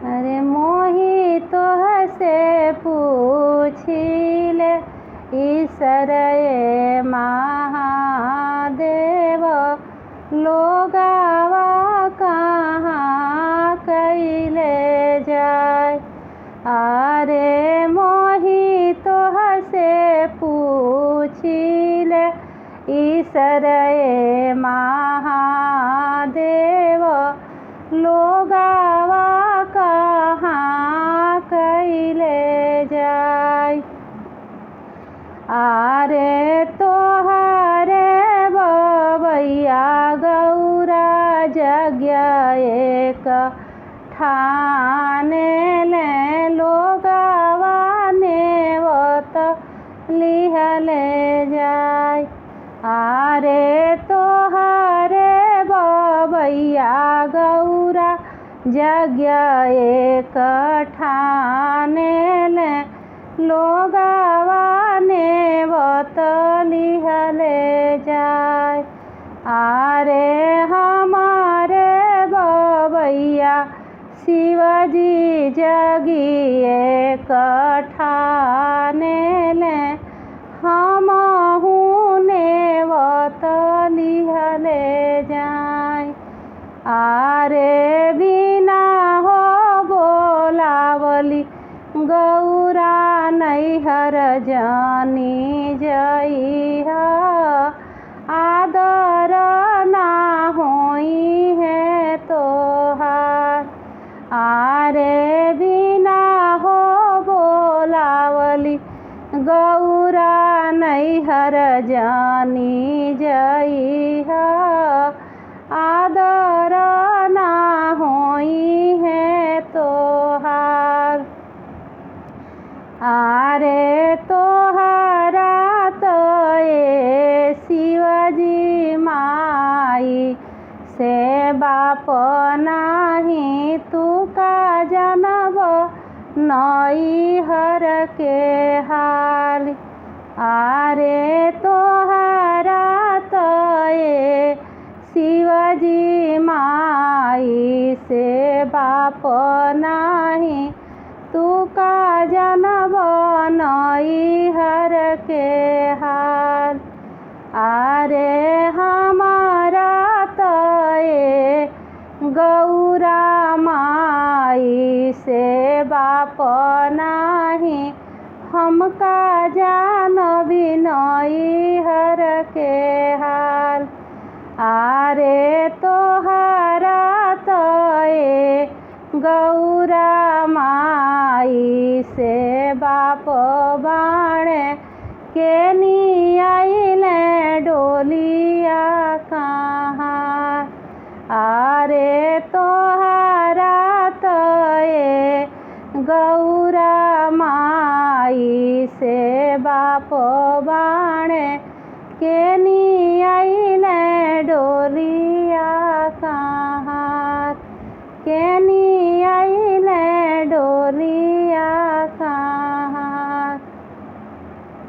अरे मोहि तोहसे पूछिले ईसरये महादेव लोगावा कहाँ कैले जाय। अरे मोहि तोहसे पूछिले ईसरये महादेव लोगावा कहाँ कैले जाय। आरे तोहरे बबैया गौरा यज्ञ एक ठाने ले लोगावा नेवत लिहले जाय। आरे तोहरे बबैया गौरा यज्ञ एक ठाने ले लोगावा नेवत लिहले जाय। आरे हमारे बबैया शिवजी जगी एक ठाने ले हमहु नेवत लिहले जाय। आरे बिना हो बोलावली गौरा नैहर जानी जइहा आदर ना होई है तोहार। आरे बिना हो बोलावली गौरा नैहर जानी जइहा आदर ना होई है तोहार। आरे तोहरा तो ये शिवजी माई से बाप नाही तू का जनब नैहर के हाल। आरे तोहरा तो ये शिवजी माई से बाप नाही तू का जनब नैहर के हाल। आरे हमारा तो ये गौरा माई से बाप नाही हमका जानबी नैहर के हाल। आरे तोहरा तो ये गौरा माई से बाप बाणे के नियाइले डोलिया कहाँ। आरे तोहरा तो ये गौरा माई से बाप बाणे के